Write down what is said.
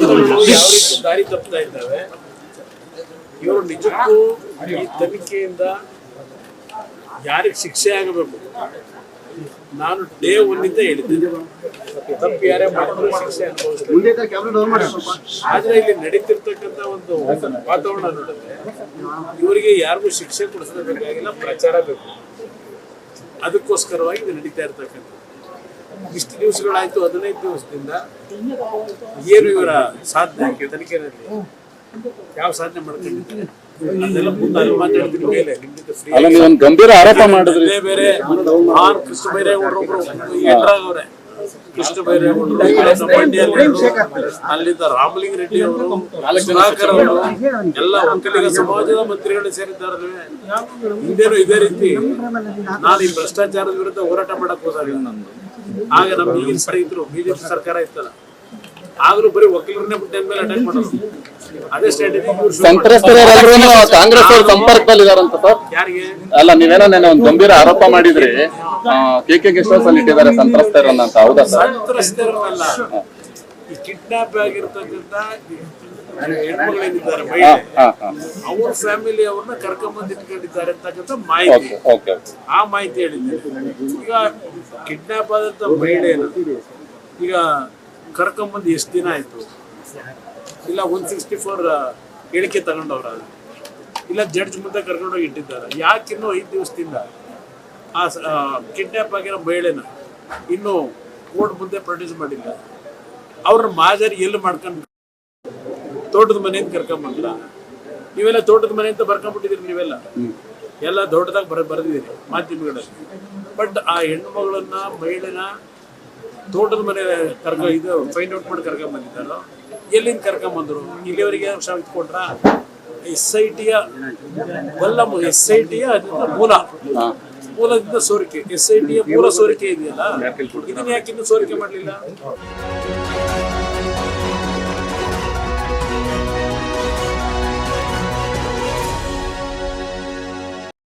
ಯಾವ ರೀತಿ ದಾರಿ ತಪ್ತಾ ಇದ್ದಾವೆ. ಇವರು ನಿಜಕ್ಕೂ ಈ ತನಿಖೆಯಿಂದ ಯಾರಿಗೆ ಶಿಕ್ಷೆ ಆಗಬೇಕು, ನಾನು ಡೇ ಒನ್ನಿಂದ ಹೇಳಿದ್ದೇನೆ, ತಪ್ಪು ಯಾರೇ ಮಾಡಿದ್ರು ಶಿಕ್ಷೆ ಅನುಭವಿಸ್ತಾರೆ. ಆದ್ರೆ ಇಲ್ಲಿ ನಡೀತಿರ್ತಕ್ಕಂಥ ಒಂದು ವಾತಾವರಣ ನೋಡಿದ್ರೆ ಇವರಿಗೆ ಯಾರಿಗೂ ಶಿಕ್ಷೆ ಕೊಡಿಸಬೇಕಾಗಿಲ್ಲ, ಪ್ರಚಾರ ಬೇಕು. ಅದಕ್ಕೋಸ್ಕರವಾಗಿ ಇದು ನಡೀತಾ ಇರ್ತಕ್ಕಂಥ ಇಷ್ಟು ದಿವಸಗಳಾಯ್ತು, 15 ದಿವಸದಿಂದ ಏನು ಇವರ ಸಾಧನೆ ತನಿಖೆಯಲ್ಲಿ ಯಾವ ಸಾಧನೆ ಮಾಡ್ಕೊಂಡಿದ್ದಾರೆ ಅದೆಲ್ಲ ಮುಂದೆ ಮಾತಾಡ್ತೀನಿ ಮೇಲೆ ನಿಮ್ಮಿಂದ ಗಂಭೀರ ಆರೋಪ ಮಾಡಿದ್ರೆ ಬೇರೆ ಕೃಷ್ಣ ಬೈರೇಗೌಡರು ಎಂಟ್ರಾಗವ್ರೆ. ಕೃಷ್ಣ ಬೈರೇಗೌಡರು ಅಲ್ಲಿಂದ ರಾಮಲಿಂಗ ರೆಡ್ಡಿ ಅವರು, ಸುಧಾಕರ್ ಅವರು ಎಲ್ಲ ಒಕ್ಕಲಿಗ ಸಮಾಜದ ಮಂತ್ರಿಗಳು ಸೇರಿದ್ದಾರೆ. ಹಿಂದೇನು ಇದೇ ರೀತಿ ನಾನು ಈ ಭ್ರಷ್ಟಾಚಾರದ ವಿರುದ್ಧ ಹೋರಾಟ ಮಾಡಕ್ ಹೋದಾಗ ಆಗ ನಮ್ಮ ಈಗಿನ ಸರಿ ಇದ್ರು ಬಿಜೆಪಿ ಸರ್ಕಾರ ಇತ್ತಲ್ಲ, ಆಗ್ಲೂ ಬರೀ ವಕೀಲರನ್ನೇ ಬಿಟ್ಟ ಮೇಲೆ ಅಟ್ಯಾಕ್ ಮಾಡೋದು. ಅದೇ ಸ್ಟ್ರಾಟಜಿ ಸಂತ್ರಸ್ತರೆಲ್ಲರೂ ಕಾಂಗ್ರೆಸ್ ಅವರು ಸಂಪರ್ಕದಲ್ಲಿ ಇದಾರಂತ ಸರ್. ಯಾರಿಗೆ ಅಲ್ಲ, ನೀವೇನೋ ನೆನೆ ಒಂದು ಗಂಭೀರ ಆರೋಪ ಮಾಡಿದ್ರಿ, KK ಗೆಸ್ಟ್ ಹೌಸ್ ಅಲ್ಲಿ ಇಟ್ಟಿದ್ದಾರೆ ಸಂತ್ರಸ್ತರನ್ನ ಅಂತ. ಹೌದಾ ಸರ್? ಸಂತ್ರಸ್ತರಲ್ಲ, ಈ ಕಿಡ್ನಾಪ್ ಆಗಿರ್ತಕ್ಕಂಥ ಹೆಣ್ಮಗಳೇನಿದ್ದಾರೆ ಮಹಿಳೆ, ಅವ್ರ ಫ್ಯಾಮಿಲಿ ಅವ್ರನ್ನ ಕರ್ಕೊಂಡ್ಬಂದು ಇಟ್ಕೊಂಡಿದ್ದಾರೆ ಅಂತಕ್ಕಂಥ ಮಾಹಿತಿ. ಆ ಮಾಹಿತಿ ಹೇಳಿದ್ದಾರೆ. ಈಗ ಕಿಡ್ನಾಪ್ ಆದಂತ ಮಹಿಳೆಯನ್ನು ಈಗ ಕರ್ಕೊಂಡ್ಬಂದು ಎಷ್ಟು ದಿನ ಆಯ್ತು? ಇಲ್ಲ 164 ಹೇಳಿಕೆ ತಗೊಂಡವ್ರ, ಇಲ್ಲ ಜಡ್ಜ್ ಮುಂದೆ ಕರ್ಕೊಂಡೋಗಿ ಇಟ್ಟಿದ್ದಾರೆ. ಯಾಕಿನ್ನೂ 5 ದಿವಸದಿಂದ ಆ ಕಿಡ್ನಾಪ್ ಆಗಿರೋ ಮಹಿಳೆನ ಇನ್ನೂ ಕೋರ್ಟ್ ಮುಂದೆ ಪ್ರೊಡ್ಯೂಸ್ ಮಾಡಿಲ್ಲ? ಅವ್ರನ್ನ ಮಾಜಾರಿ ಎಲ್ಲಿ ಮಾಡ್ಕೊಂಡು ತೋಟದ ಮನೆಯಿಂದ ಕರ್ಕೊಂಬಂದಿಲ್ಲ? ನೀವೆಲ್ಲ ತೋಟದ ಮನೆ ಅಂತ ಬರ್ಕೊಂಡ್ಬಿಟ್ಟಿದ್ದೀರಿ, ನೀವೆಲ್ಲ ಎಲ್ಲ ದೊಡ್ಡದಾಗಿ ಬರೆದಿದ್ದೀರಿ ಮಾಧ್ಯಮಗಳಲ್ಲಿ. ಬಟ್ ಆ ಹೆಣ್ಣು ಮಗಳನ್ನ ಮಹಿಳೆನ ತೋಟದ ಮನೆ ಇದು ಫೈಂಡ್ ಔಟ್ ಮಾಡಿ ಕರ್ಕೊಂಬಂದಿದ್ದಾರೋ, ಎಲ್ಲಿಂದ ಕರ್ಕೊಂಬಂದ್ರು? ಇಲ್ಲಿವರೆಗೆ ಇಟ್ಕೊಂಡ್ರ? SITಯ ಮೂಲದಿಂದ ಸೋರಿಕೆ, SITಯ ಮೂಲ ಸೋರಿಕೆ ಇದೆಯಲ್ಲ, ಇದನ್ನ ಯಾಕೆ ಇನ್ನೂ ಸೋರಿಕೆ ಮಾಡಲಿಲ್ಲ?